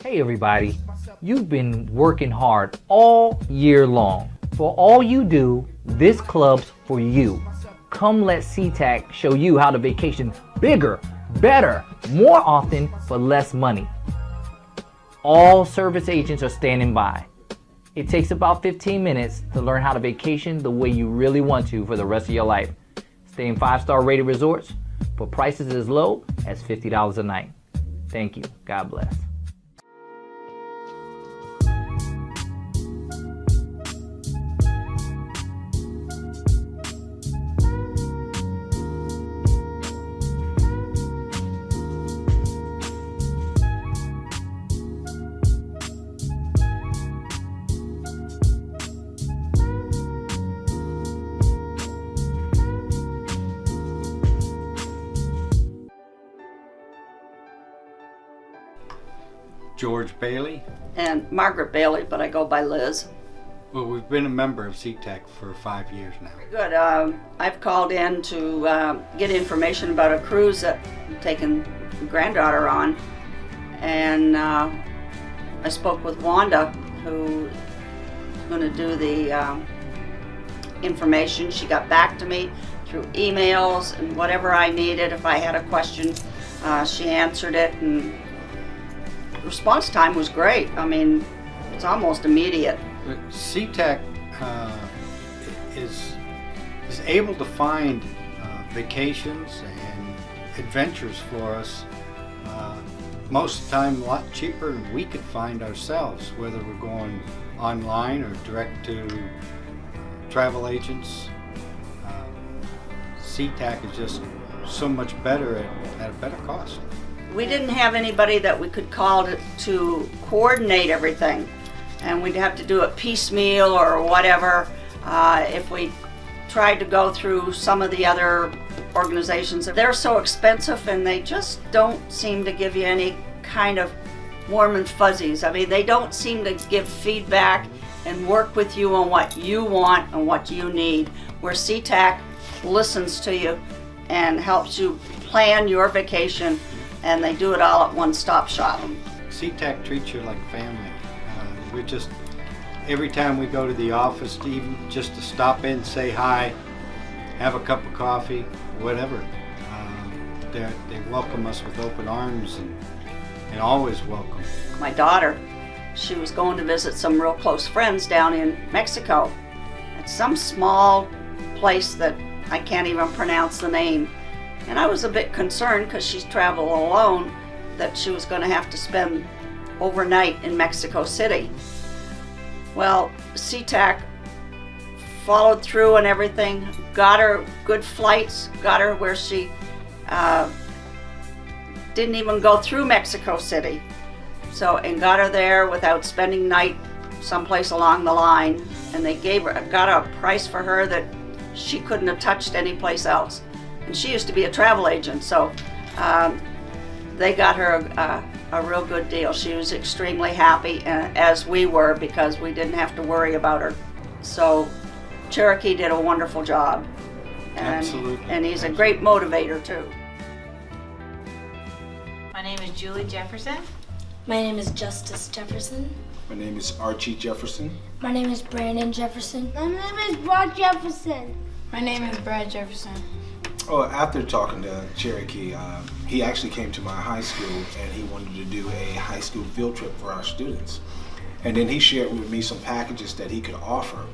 Hey everybody, you've been working hard all year long. For all you do, this club's for you. Come let SeaTac show you how to vacation bigger, better, more often for less money. All service agents are standing by. It takes about 15 minutes to learn how to vacation the way you really want to for the rest of your life. Stay in 5-star rated resorts for prices as low as $50 a night. Thank you. God bless. George Bailey. And Margaret Bailey, but I go by Liz. Well, we've been a member of SeaTac for 5 years now. Good. I've called in to get information about a cruise that I'm taking granddaughter on. And I spoke with Wanda, who is going to do the information. She got back to me through emails and whatever I needed. If I had a question, she answered it. And response time was great. I mean, it's almost immediate. SeaTac is able to find vacations and adventures for us most of the time a lot cheaper than we could find ourselves, whether we're going online or direct to travel agents. SeaTac is just so much better at a better cost. We didn't have anybody that we could call to coordinate everything, and we'd have to do it piecemeal or whatever. If we tried to go through some of the other organizations, they're so expensive and they just don't seem to give you any kind of warm and fuzzies. I mean, they don't seem to give feedback and work with you on what you want and what you need, where SeaTac listens to you and helps you plan your vacation. And they do it all at one-stop shop. SeaTac treats you like family. We're just, every time we go to the office, even just to stop in, say hi, have a cup of coffee, whatever, they welcome us with open arms and always welcome. My daughter, she was going to visit some real close friends down in Mexico at some small place that I can't even pronounce the name. And I was a bit concerned because she's traveled alone that she was going to have to spend overnight in Mexico City. Well, SeaTac followed through and everything, got her good flights, got her where she didn't even go through Mexico City. So, and got her there without spending night someplace along the line. And they got a price for her that she couldn't have touched anyplace else. And she used to be a travel agent, so they got her a real good deal. She was extremely happy, as we were, because we didn't have to worry about her. So Cherokee did a wonderful job. Absolutely. And he's a great motivator, too. My name is Julie Jefferson. My name is Justice Jefferson. My name is Archie Jefferson. My name is Brandon Jefferson. My name is Brock Jefferson. My name is Brad Jefferson. Oh, after talking to Cherokee, he actually came to my high school and he wanted to do a high school field trip for our students. And then he shared with me some packages that he could offer.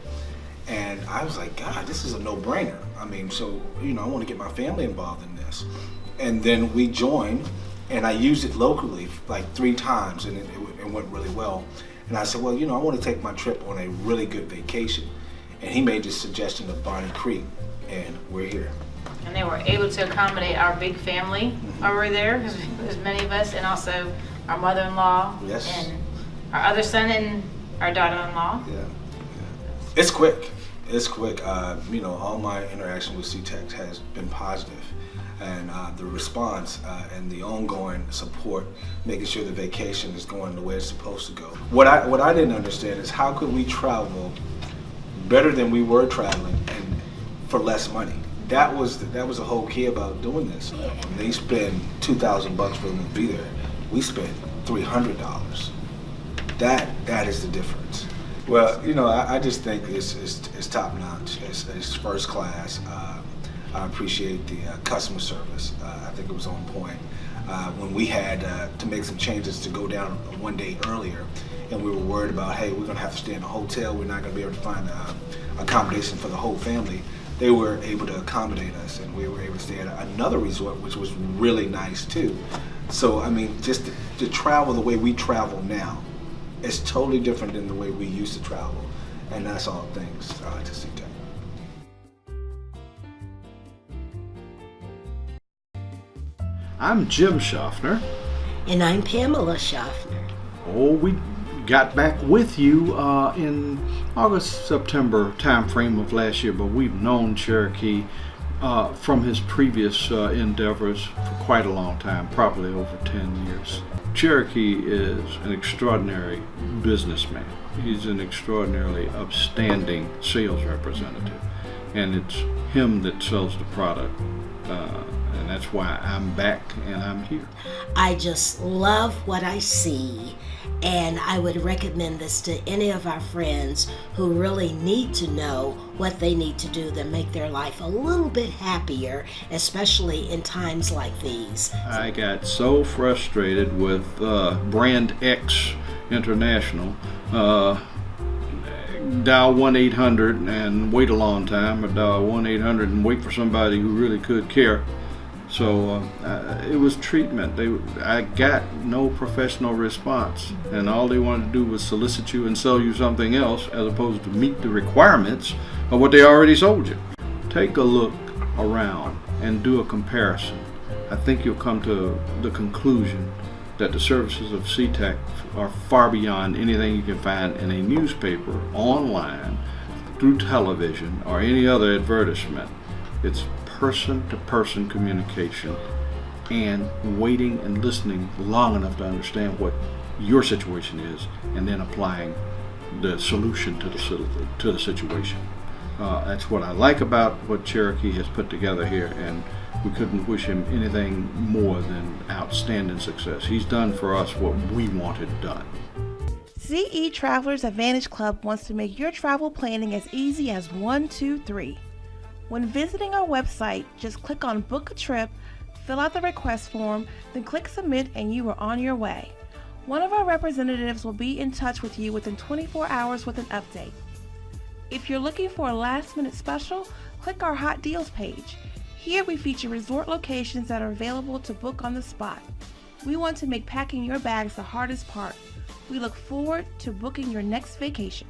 And I was like, God, this is a no-brainer. I mean, so, you know, I want to get my family involved in this. And then we joined, and I used it locally like 3 times, and it went really well. And I said, well, you know, I want to take my trip on a really good vacation. And he made this suggestion of Bonnie Creek, and we're here. And they were able to accommodate our big family over there, because there's many of us, and also our mother-in-law, Yes. and our other son and our daughter-in-law. Yeah. It's quick. It's quick. You know, all my interaction with SeaTac has been positive, and the response and the ongoing support, making sure the vacation is going the way it's supposed to go. What I didn't understand is how could we travel better than we were traveling and for less money. That was the whole key about doing this. They spend $2,000 for them to be there. We spent $300. That is the difference. Well, you know, I just think it's top notch. It's first class. I appreciate the customer service. I think it was on point. When we had to make some changes to go down one day earlier, and we were worried about, hey, we're going to have to stay in a hotel. We're not going to be able to find accommodation for the whole family. They were able to accommodate us, and we were able to stay at another resort, which was really nice too. So, I mean, just to travel the way we travel now, it's totally different than the way we used to travel, and that's all thanks to SeaTac. I'm Jim Schaffner. And I'm Pamela Schaffner. Oh, we got back with you in August, September time frame of last year, but we've known Cherokee from his previous endeavors for quite a long time, probably over 10 years. Cherokee is an extraordinary businessman. He's an extraordinarily upstanding sales representative, and it's him that sells the product. And that's why I'm back and I'm here. I just love what I see, and I would recommend this to any of our friends who really need to know what they need to do to make their life a little bit happier, especially in times like these. I got so frustrated with Brand X International. Dial 1-800 and wait a long time, or dial 1-800 and wait for somebody who really could care. So it was treatment. I got no professional response, and all they wanted to do was solicit you and sell you something else, as opposed to meet the requirements of what they already sold you. Take a look around and do a comparison. I think you'll come to the conclusion that the services of SeaTac are far beyond anything you can find in a newspaper, online, through television, or any other advertisement. It's person-to-person communication and waiting and listening long enough to understand what your situation is, and then applying the solution to the situation. That's what I like about what Cherokee has put together here, and we couldn't wish him anything more than outstanding success. He's done for us what we wanted done. CE Travelers Advantage Club wants to make your travel planning as easy as 1, 2, 3. When visiting our website, just click on Book a Trip, fill out the request form, then click Submit, and you are on your way. One of our representatives will be in touch with you within 24 hours with an update. If you're looking for a last-minute special, click our Hot Deals page. Here we feature resort locations that are available to book on the spot. We want to make packing your bags the hardest part. We look forward to booking your next vacation.